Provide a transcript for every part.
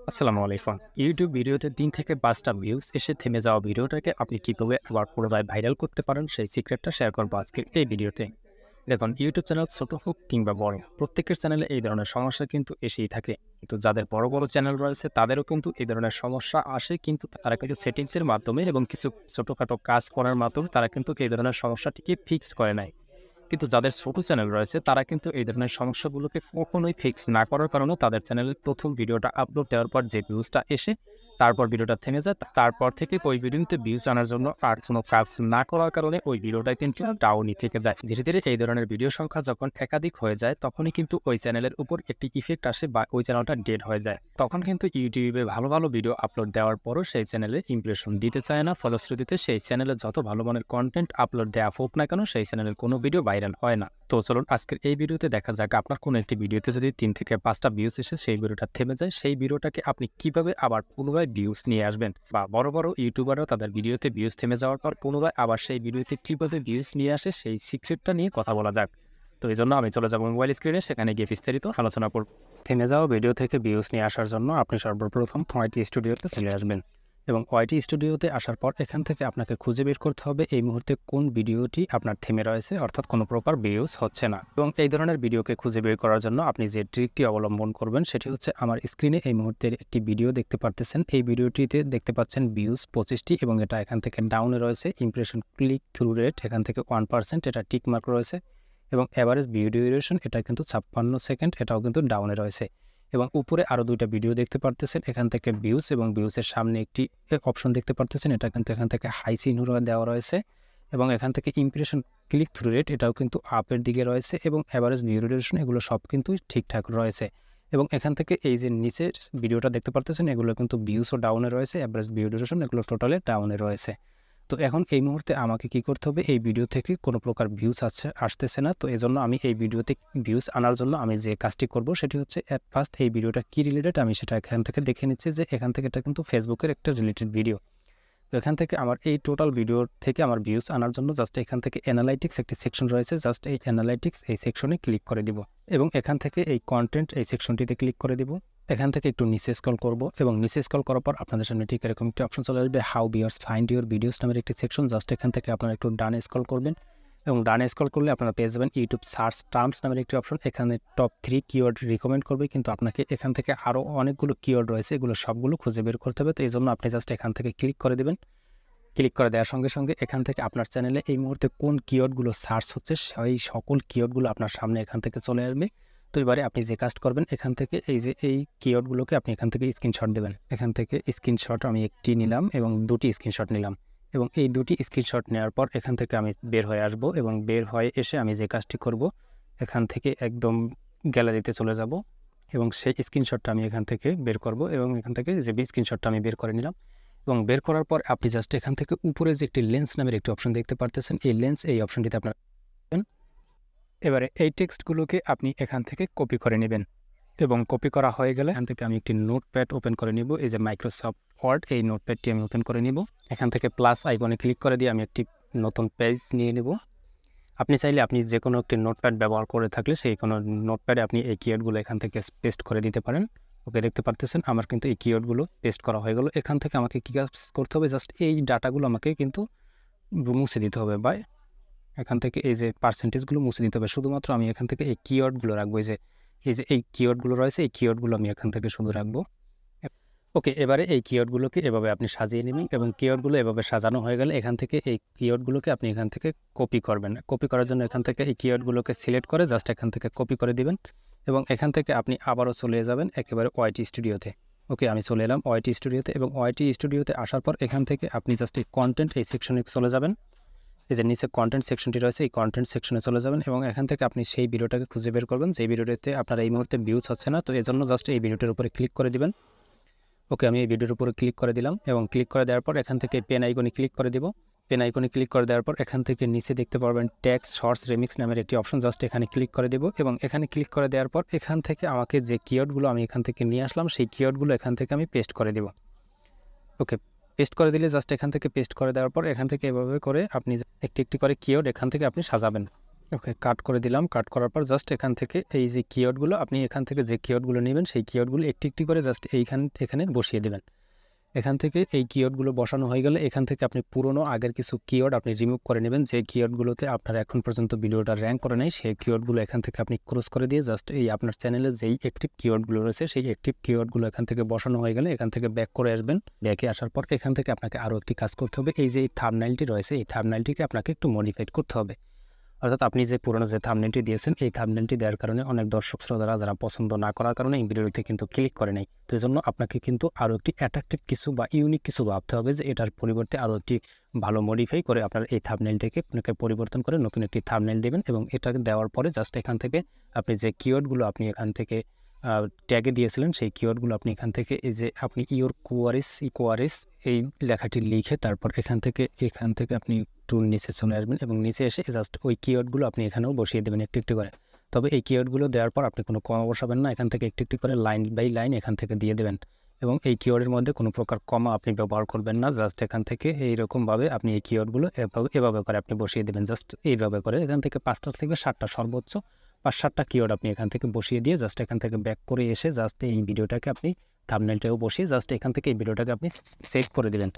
আসসালামু আলাইকুম। ইউটিউব ভিডিওতে ৩ থেকে ৫টা ভিউজ এসে থেমে যাওয়া ভিডিওটাকে আপনি কিভাবে আবার পুনরায় ভাইরাল করতে পারেন সেই সিক্রেটটা শেয়ার করব আজকের এই ভিডিওতে। দেখুন, ইউটিউব চ্যানেল ছোট হোক কিংবা বড়, প্রত্যেকের চ্যানেলে এই ধরনের সমস্যা কিন্তু এসেই থাকে। কিন্তু যাদের বড়, বড় চ্যানেল রয়েছে তাদেরও কিন্তু এই ধরনের সমস্যা আসে, কিন্তু তারা কিন্তু সেটিংসের মাধ্যমে এবং কিছু ছোটখাটো কাজ করার মাধ্যমে তারা কিন্তু এই ধরনের সমস্যাটিকে ফিক্স করে নেয়। কিন্তু যাদের ছোট চ্যানেল রয়েছে তারা কিন্তু এই ধরনের সমস্যাগুলোকে কখনোই ফিক্স না করার কারণে তাদের চ্যানেলের প্রথম ভিডিওটা আপলোড দেওয়ার পর যে ভিউজটা এসে তারপর ভিডিওটা থেমে যায়, তারপর থেকে ওই ভিডিওতে ভিউজ আনার জন্য আর কোনো কাজ না করার কারণে ওই ভিডিওটা কিন্তু ডাউনই থেকে যায়। ধীরে ধীরে এই ধরনের ভিডিও সংখ্যা যখন একাধিক হয়ে যায় তখনই কিন্তু ওই চ্যানেলের উপর একটি ইফেক্ট আসে বা ওই চ্যানেলটা ডেড হয়ে যায়। তখন কিন্তু ইউটিউবে ভালো ভালো ভিডিও আপলোড দেওয়ার পরও সেই চ্যানেলে ইমপ্রেশন দিতে চায় না, ফলশ্রুতিতে সেই চ্যানেলে যত ভালো মানের কন্টেন্ট আপলোড দেওয়া হোক না কেন সেই চ্যানেলের কোনো ভিডিও ভাইরাল হয় না। তো চলুন আজকের এই ভিডিওতে দেখা যাক আপনার কোনো একটি ভিডিওতে যদি ৩ থেকে ৫টা ভিউজ এসে সেই ভিডিওটা থেমে যায়, সেই ভিডিওটাকে আপনি কিভাবে আবার পুনরায় ভিউজ নিয়ে আসবেন, বা বড় বড় ইউটিউবাররা তাদের ভিডিওতে ভিউজ থেমে যাওয়ার পর পুনরায় আবার সেই ভিডিওতে কিভাবে ভিউজ নিয়ে আসে সেই সিক্রেটটা নিয়ে কথা বলা যাক। তো এই জন্য আমি চলে যাব মোবাইল স্ক্রিনে, সেখানে গিয়ে বিস্তারিত আলোচনা করব। থেমে যাওয়া ভিডিও থেকে ভিউজ নিয়ে আসার জন্য আপনি সর্বপ্রথম ওয়াইটি স্টুডিওতে চলে আসবেন এবং ওয়াইটি স্টুডিওতে আসার পর এখান থেকে আপনাকে খুঁজে বের করতে হবে এই মুহূর্তে কোন ভিডিওটি আপনার থেমে রয়েছে, অর্থাৎ কোনো প্রকার ভিউজ হচ্ছে না। এবং এই ধরনের ভিডিওকে খুঁজে বের করার জন্য আপনি যে ট্রিকটি অবলম্বন করবেন সেটি হচ্ছে, আমার স্ক্রিনে এই মুহূর্তে একটি ভিডিও দেখতে পারতেছেন। এই ভিডিওটিতে দেখতে পাচ্ছেন ভিউজ 25টি এবং এটা এখান থেকে ডাউনে রয়েছে। ইমপ্রেশন ক্লিক থ্রু রেট এখান থেকে 1%, এটা টিক মার্ক রয়েছে। এবং অ্যাভারেজ ভিডিও ডিউরেশন এটা কিন্তু 56 সেকেন্ড, এটাও কিন্তু ডাউনে রয়েছে। এবং উপরে আরও 2টা ভিডিও দেখতে পারতেছেন, এখান থেকে ভিউজ এবং ভিউজের সামনে একটি অপশন দেখতে পারতেছেন, এটা কিন্তু এখান থেকে হাই চিহ্ন দেওয়া রয়েছে। এবং এখান থেকে ইমপ্রেশন ক্লিক থ্রু রেট এটাও কিন্তু আপের দিকে রয়েছে এবং অ্যাভারেজ ভিডিও ডিউরেশন এগুলো সব কিন্তু ঠিকঠাক রয়েছে। এবং এখান থেকে এই যে নিচের ভিডিওটা দেখতে পারতেছেন এগুলো কিন্তু ভিউজও ডাউনে রয়েছে, অ্যাভারেজ ভিডিও ডিউরেশন এগুলো টোটালে ডাউনে রয়েছে। তো এখন এই মুহূর্তে আমাকে কি করতে হবে, এই ভিডিও থেকে কোনো প্রকার ভিউজ আসতেছে না। তো এজন্য আমি এই ভিডিওতে ভিউজ আনার জন্য আমি যে কাজটি করব সেটি হচ্ছে, অ্যাট ফার্স্ট এই ভিডিওটা কি রিলেটেড আমি সেটা এখান থেকে দেখে নিচ্ছি, যে এখান থেকে এটা কিন্তু ফেসবুকের একটা রিলেটেড ভিডিও। তো এখান থেকে আমার এই টোটাল ভিডিও থেকে আমার ভিউজ আনার জন্য জাস্ট এখান থেকে অ্যানালাইটিক্স একটি সেকশন রয়েছে, জাস্ট এই অ্যানালাইটিক্স এই সেকশনে ক্লিক করে দিব এবং এখান থেকে এই কন্টেন্ট এই সেকশনটিতে ক্লিক করে দিব। এখান থেকে একটু নিচে স্ক্রল করব এবং নিচে স্ক্রল করার পর আপনাদের সামনে ঠিক এরকম একটি অপশন চলে আসবে, how viewers find your videos নামের একটি সেকশন। জাস্ট এখান থেকে আপনারা একটু ডানে স্ক্রল করবেন এবং ডানে স্ক্রল করলে আপনারা পেয়ে যাবেন ইউটিউব সার্চ টার্মস নামের একটি অপশন। এখানে টপ 3 কিওয়ার্ড রিকমেন্ড করবে, কিন্তু আপনাকে এখান থেকে আরও অনেকগুলো কিওয়ার্ড রয়েছে, এগুলো সবগুলো খুঁজে বের করতে হবে। তো এই জন্য আপনি জাস্ট এখান থেকে ক্লিক করে দেবেন। ক্লিক করে দেওয়ার সঙ্গে সঙ্গে এখান থেকে আপনার চ্যানেলে এই মুহূর্তে কোন কিওয়ার্ডগুলো সার্চ হচ্ছে সেই সকল কিওয়ার্ডগুলো আপনার সামনে এখান থেকে চলে আসবে। তো এবারে আপনি যে কাজ করবেন, এখান থেকে এই যে এই কিওয়ার্ডগুলোকে আপনি এখান থেকে স্ক্রিনশট দেবেন। এখান থেকে স্ক্রিনশট আমি একটি নিলাম এবং 2টি স্ক্রিনশট নিলাম এবং এই 2টি স্ক্রিনশট নেওয়ার পর এখান থেকে আমি বের হয়ে আসব এবং বের হয়ে এসে আমি যে কাজটি করব, এখান থেকে একদম গ্যালারিতে চলে যাব এবং সেই স্ক্রিনশটটা আমি এখান থেকে বের করব এবং এখান থেকে যে স্ক্রিনশটটা আমি বের করে নিলাম এবং বের করার পর আপনি জাস্ট এখান থেকে উপরে যে একটি লেন্স নামের একটি অপশন দেখতে পারতেছেন, এই লেন্স এই অপশনটিতে আপনার এবারে এই টেক্সটগুলোকে আপনি এখান থেকে কপি করে নেবেন এবং কপি করা হয়ে গেলে এখান থেকে আমি একটি নোটপ্যাড ওপেন করে নিব। এই যে মাইক্রোসফট ওয়ার্ড, এই নোটপ্যাডটি আমি ওপেন করে নিব। এখান থেকে প্লাস আইকনে ক্লিক করে দিয়ে আমি একটি নতুন পেজ নিয়ে নেব। আপনি চাইলে আপনি যে কোনো একটি নোটপ্যাড ব্যবহার করে থাকলে সেই কোনো নোটপ্যাডে আপনি এই কিওয়ার্ডগুলো এখান থেকে পেস্ট করে দিতে পারেন। ওকে, দেখতে পারতেছেন আমার কিন্তু এই কিওয়ার্ডগুলো পেস্ট করা হয়ে গেল। এখান থেকে আমাকে কী কাজ করতে হবে, জাস্ট এই ডাটাগুলো আমাকে কিন্তু মুছে দিতে হবে, বা এখান থেকে এই যে পার্সেন্টেজগুলো মুছে দিতে হবে। শুধুমাত্র আমি এখান থেকে এই কিওয়ার্ডগুলো রাখবো, এই কিওয়ার্ডগুলো রয়েছে, এই কিওয়ার্ডগুলো আমি এখান থেকে শুধু রাখবো। ওকে, এবারে এই কিওয়ার্ডগুলোকে এভাবে আপনি সাজিয়ে নেবেন এবং কিওয়ার্ডগুলো এভাবে সাজানো হয়ে গেলে এখান থেকে এই কিওয়ার্ডগুলোকে আপনি এখান থেকে কপি করবেন। কপি করার জন্য এখান থেকে এই কিওয়ার্ডগুলোকে সিলেক্ট করে জাস্ট এখান থেকে কপি করে দিবেন এবং এখান থেকে আপনি আবারও চলে যাবেন একেবারে ওয়াইটি স্টুডিওতে। ওকে, আমি চলে এলাম ওয়াইটি স্টুডিওতে এবং ওয়াইটি স্টুডিওতে আসার পর এখান থেকে আপনি জাস্ট এই কন্টেন্ট এই সেকশনে চলে যাবেন। এই যে নিচে কন্টেন্ট সেকশনটি রয়েছে, এই কন্টেন্ট সেকশনে চলে যাবেন এবং এখান থেকে আপনি সেই ভিডিওটাকে খুঁজে বের করবেন যে ভিডিওটিতে আপনার এই মুহূর্তে ভিউজ হচ্ছে না। তো এই জন্য জাস্ট এই ভিডিওটির উপরে ক্লিক করে দিবেন। ওকে, আমি এই ভিডিওর উপরে ক্লিক করে দিলাম এবং ক্লিক করে দেওয়ার পর এখান থেকে পেন আইকনে ক্লিক করে দিব। পেন আইকনে ক্লিক করে দেওয়ার পর এখান থেকে নিচে দেখতে পারবেন টেক্সট শর্টস রিমিক্স নামের একটি অপশন, জাস্ট এখানে ক্লিক করে দেব এবং এখানে ক্লিক করে দেওয়ার পর এখান থেকে আমাকে যে কিওয়ার্ডগুলো আমি এখান থেকে নিয়ে আসলাম সেই কিওয়ার্ডগুলো এখান থেকে আমি পেস্ট করে দেব। ওকে, পেস্ট করে দিলে জাস্ট এখান থেকে পেস্ট করে দেওয়ার পর এখান থেকে এভাবে করে আপনি একটি একটি করে কিওয়ার্ড এখান থেকে আপনি সাজাবেন। ওকে, কাট করে দিলাম। কাট করার পর জাস্ট এখান থেকে এই যে কিওয়ার্ডগুলো, আপনি এখান থেকে যে কিওয়ার্ডগুলো নেবেন সেই কিওয়ার্ডগুলো একটি একটি করে জাস্ট এখানে বসিয়ে দেবেন। এখান থেকে এই কিওয়ার্ডগুলো বসানো হয়ে গেলে এখান থেকে আপনি পুরনো আগের কিছু কিওয়ার্ড আপনি রিমুভ করে নেবেন। যে কিওয়ার্ডগুলোতে আপনার এখন পর্যন্ত ভিডিওটা র্যাঙ্ক করে নাই সেই কিওয়ার্ডগুলো এখান থেকে আপনি ক্রস করে দিয়ে জাস্ট এই আপনার চ্যানেলে যেই অ্যাক্টিভ কিওয়ার্ডগুলো রয়েছে সেই অ্যাক্টিভ কিওয়ার্ডগুলো এখান থেকে বসানো হয়ে গেলে এখান থেকে ব্যাক করে আসবেন। ব্যাকে আসার পর এখান থেকে আপনাকে আরও একটি কাজ করতে হবে। এই যে এই থাম্বনেইলটি রয়েছে এই থাম্বনেইলটিকে আপনাকে একটু মডিফাইড করতে হবে। অর্থাৎ আপনি যে পুরনো যে থাম্বনেইলটি দিয়েছেন এই থাম্বনেইলটি দেওয়ার কারণে অনেক দর্শক শ্রোতারা যারা পছন্দ না করার কারণে এই ভিডিওতে কিন্তু ক্লিক করে নাই। তো এই জন্য আপনাকে কিন্তু আরও একটি অ্যাট্রাকটিভ কিছু বা ইউনিক কিছু ভাবতে হবে যে এটার পরিবর্তে আরও একটি ভালো মডিফাই করে আপনার এই থাম্বনেইলটাকে আপনাকে পরিবর্তন করে নতুন একটি থাম্বনেইল দেবেন এবং এটাকে দেওয়ার পরে জাস্ট এখান থেকে আপনি যে কিওয়ার্ডগুলো আপনি এখান থেকে ট্যাগে দিয়েছিলেন সেই কিওয়ার্ডগুলো আপনি এখান থেকে এই যে আপনি কোয়ারিস এই লেখাটি লিখে তারপর এখান থেকে আপনি একটু নিচে চলে আসবেন এবং নিচে এসে জাস্ট ওই কিওয়ার্ডগুলো আপনি এখানেও বসিয়ে দেবেন একটু একটু করে। তবে এই কিওয়ার্ডগুলো দেওয়ার পর আপনি কোনো কমা বসাবেন না, এখান থেকে একটু একটু করে লাইন বাই লাইন এখান থেকে দিয়ে দেবেন এবং এই কিওয়ার্ডের মধ্যে কোনো প্রকার কমা আপনি ব্যবহার করবেন না। জাস্ট এখান থেকে এইরকমভাবে আপনি এই কিওয়ার্ডগুলো এভাবে করে আপনি বসিয়ে দেবেন। জাস্ট এইভাবে করে এখান থেকে 5টা থেকে 7টা সর্বোচ্চ 5-7টা কিওয়ার্ড আপনি এখান থেকে বসিয়ে দিয়ে জাস্ট এখান থেকে ব্যাক করে এসে জাস্ট এই ভিডিওটাকে আপনি থাম্বনেইলটাও বসিয়ে জাস্ট এখান থেকে এই ভিডিওটাকে আপনি সেভ করে দিলেন।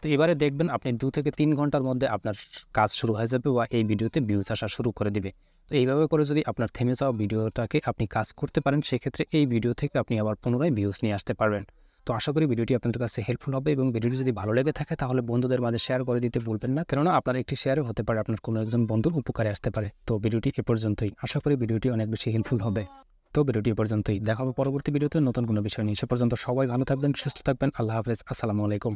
তো এবারে দেখবেন আপনি 2 থেকে 3 ঘন্টার মধ্যে আপনার কাজ শুরু হয়ে যাবে বা এই ভিডিওতে ভিউজ আসা শুরু করে দিবে। তো এইভাবে করে যদি আপনার থেমে যাওয়া ভিডিওটাকে আপনি কাজ করতে পারেন সেক্ষেত্রে এই ভিডিও থেকে আপনি আবার পুনরায় ভিউজ নিয়ে আসতে পারবেন। তো আশা করি ভিডিওটি আপনাদের কাছে হেল্পফুল হবে এবং ভিডিওটি যদি ভালো লেগে থাকে তাহলে বন্ধুদের মাঝে শেয়ার করে দিতে ভুলবেন না, কেননা আপনার একটি শেয়ারও হতে পারে আপনার কোনো একজন বন্ধুর উপকারে আসতে পারে। তো ভিডিওটি এ পর্যন্তই। আশা করি ভিডিওটি অনেক বেশি হেল্পফুল হবে। তো ভিডিওটি এ পর্যন্তই। দেখা হবে পরবর্তী ভিডিওতে নতুন কোনো বিষয় নিয়ে। সে পর্যন্ত সবাই ভালো থাকবেন, সুস্থ থাকবেন। আল্লাহ হাফেজ। আসসালামু আলাইকুম।